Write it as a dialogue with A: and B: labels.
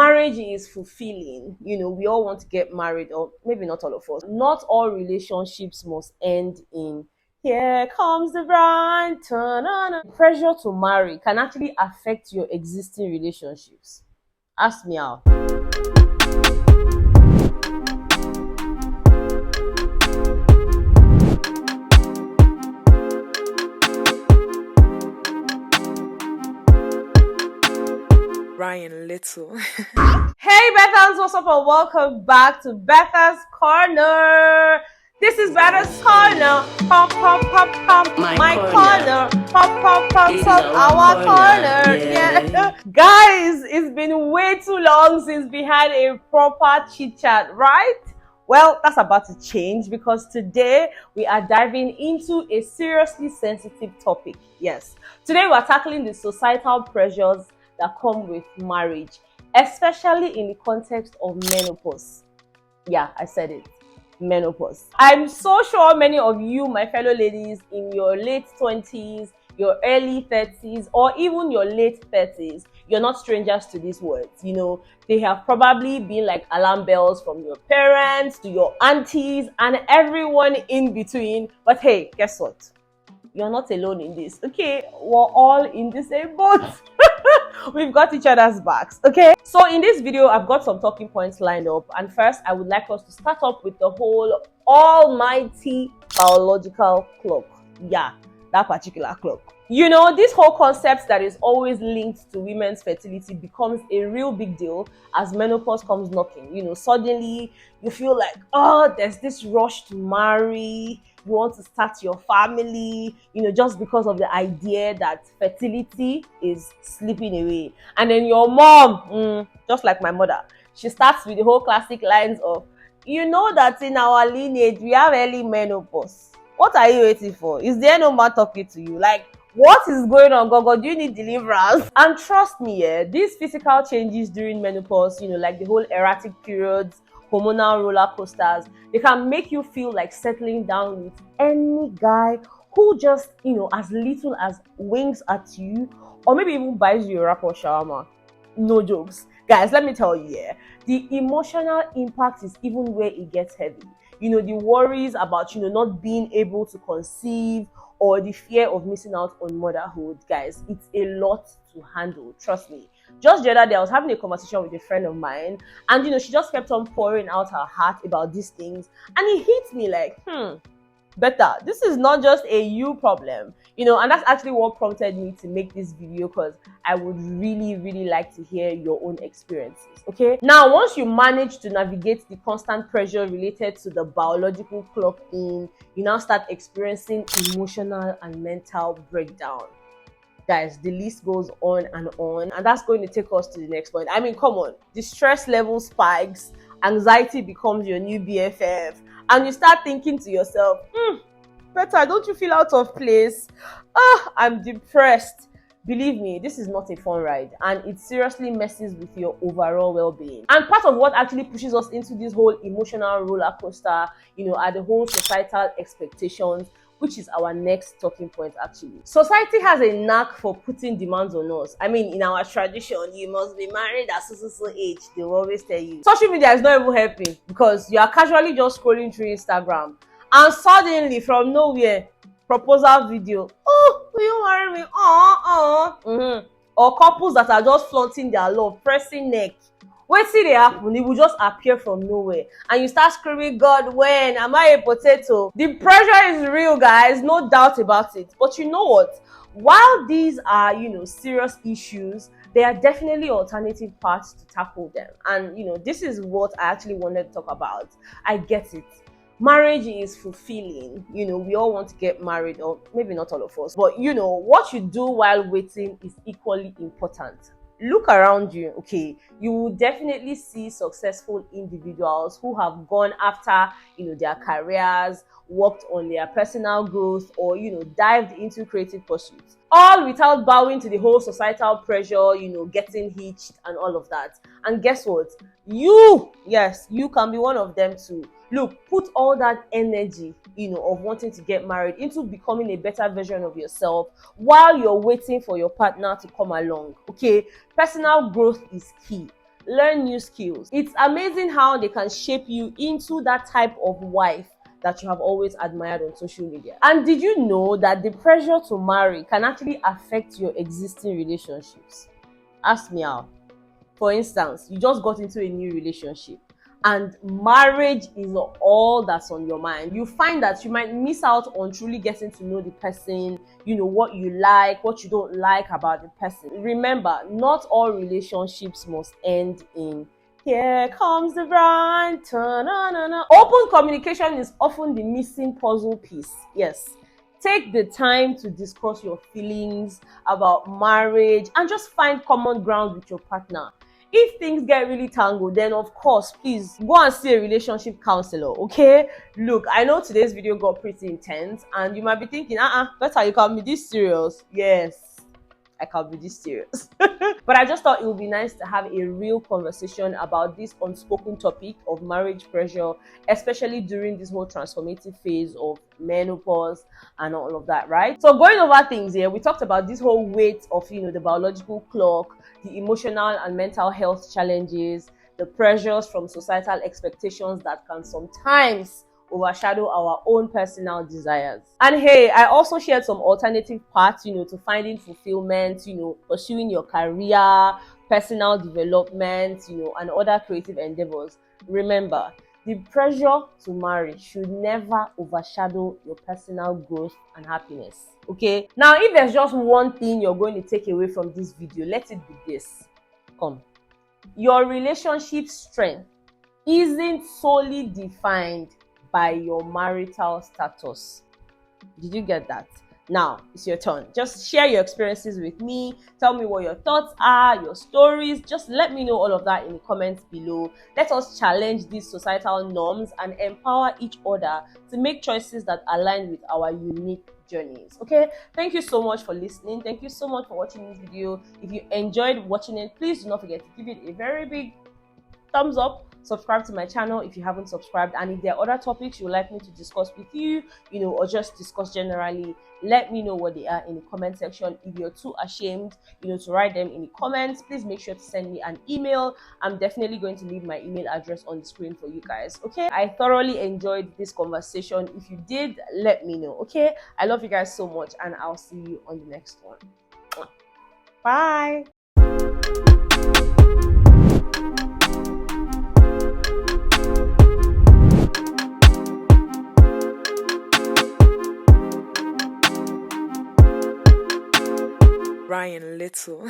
A: marriage is fulfilling. We all want to get married, or maybe not all of us. Not all relationships must end in "here comes the bride." Pressure to marry can actually affect your existing relationships. Ask me how.
B: Ryan Little.
A: Hey Bethans, what's up and welcome back to Bethans Corner. This is Bethans Corner. Pop, pop, pop, pop. My corner. Pop, pop, pop, pop. Our corner. Yeah. Guys, it's been way too long since we had a proper chit chat, right? Well, that's about to change because today we are diving into a seriously sensitive topic. Yes. Today we're tackling the societal pressures that come with marriage, especially in the context of menopause. Yeah, I said it. Menopause. I'm so sure many of you, my fellow ladies, in your late 20s, your early 30s, or even your late 30s, you're not strangers to these words. They have probably been like alarm bells from your parents to your aunties and everyone in between. But hey, guess what? You're not alone in this, okay? We're all in the same boat. We've got each other's backs, okay? So in this video, I've got some talking points lined up. And first, I would like us to start off with the whole almighty biological clock. Yeah, that particular clock. This whole concept that is always linked to women's fertility becomes a real big deal as menopause comes knocking. Suddenly you feel like, oh, there's this rush to marry. You want to start your family, just because of the idea that fertility is slipping away. And then your mom, just like my mother, she starts with the whole classic lines of, that in our lineage, we have early menopause. What are you waiting for? Is there no man talking to you? Like, what is going on, Gogo? Do you need deliverance? And trust me, these physical changes during menopause, like the whole erratic periods, hormonal roller coasters, they can make you feel like settling down with any guy who just, as little as winks at you, or maybe even buys you a wrap or shawarma. No jokes. Guys, let me tell you, the emotional impact is even where it gets heavy. The worries about, not being able to conceive, or the fear of missing out on motherhood. Guys, it's a lot to handle, trust me. Just the other day, I was having a conversation with a friend of mine, and she just kept on pouring out her heart about these things, and it hit me like, Betha, this is not just a you problem, and that's actually what prompted me to make this video, because I would really, really like to hear your own experiences, okay? Now, once you manage to navigate the constant pressure related to the biological clock you now start experiencing emotional and mental breakdown. Guys, the list goes on, and that's going to take us to the next point. I mean, come on, the stress level spikes, anxiety becomes your new BFF, and you start thinking to yourself, Betha, don't you feel out of place? I'm depressed. Believe me, this is not a fun ride, and it seriously messes with your overall well-being. And part of what actually pushes us into this whole emotional roller coaster, are the whole societal expectations, which is our next talking point actually. Society has a knack for putting demands on us. I mean, in our tradition, you must be married at so age. They will always tell you. Social media is not even helping, because you are casually just scrolling through Instagram, and suddenly from nowhere, proposal video. Oh, will you marry me? Or couples that are just flaunting their love, pressing neck. When see they happen, it will just appear from nowhere, and you start screaming, God, when am I a potato? The pressure is real, guys, no doubt about it. But you know what? While these are, serious issues, there are definitely alternative paths to tackle them. And, this is what I actually wanted to talk about. I get it. Marriage is fulfilling. We all want to get married, or maybe not all of us. But, what you do while waiting is equally important. Look around you, okay? You will definitely see successful individuals who have gone after, their careers, worked on their personal growth, or, dived into creative pursuits. All without bowing to the whole societal pressure, getting hitched and all of that. And guess what? Yes, you can be one of them too. Look, put all that energy, of wanting to get married into becoming a better version of yourself while you're waiting for your partner to come along, okay? Personal growth is key. learn new skills. It's amazing how they can shape you into that type of wife that you have always admired on social media. And did you know that the pressure to marry can actually affect your existing relationships? Ask me how. For instance, you just got into a new relationship and marriage is all that's on your mind. You find that you might miss out on truly getting to know the person, what you like, what you don't like about the person. Remember, not all relationships must end in "here comes the bride." Open communication is often the missing puzzle piece. Yes. Take the time to discuss your feelings about marriage and just find common ground with your partner. If things get really tangled, then of course, please go and see a relationship counselor, okay? Look, I know today's video got pretty intense and you might be thinking, better you can't be this serious. Yes, I can't be this serious. But I just thought it would be nice to have a real conversation about this unspoken topic of marriage pressure, especially during this whole transformative phase of menopause and all of that, right? So going over things here, we talked about this whole weight of, the biological clock, the emotional and mental health challenges, the pressures from societal expectations that can sometimes overshadow our own personal desires. And hey, I also shared some alternative paths, to finding fulfillment, pursuing your career, personal development, and other creative endeavors. Remember, the pressure to marry should never overshadow your personal growth and happiness. Okay? Now, if there's just one thing you're going to take away from this video, let it be this. Come. Your relationship strength isn't solely defined by your marital status. Did you get that? Now, it's your turn. Just share your experiences with me. Tell me what your thoughts are, your stories. Just let me know all of that in the comments below. Let us challenge these societal norms and empower each other to make choices that align with our unique journeys. Okay? Thank you so much for listening. Thank you so much for watching this video. If you enjoyed watching it, please do not forget to give it a very big thumbs up. Subscribe to my channel if you haven't subscribed, and if there are other topics you would like me to discuss with you, or just discuss generally, let me know what they are in the comment section. If you're too ashamed, to write them in the comments, please make sure to send me an email. I'm definitely going to leave my email address on the screen for you guys. Okay, I thoroughly enjoyed this conversation. If you did, let me know. Okay, I love you guys so much, and I'll see you on the next one. Bye.
B: Ryan Little.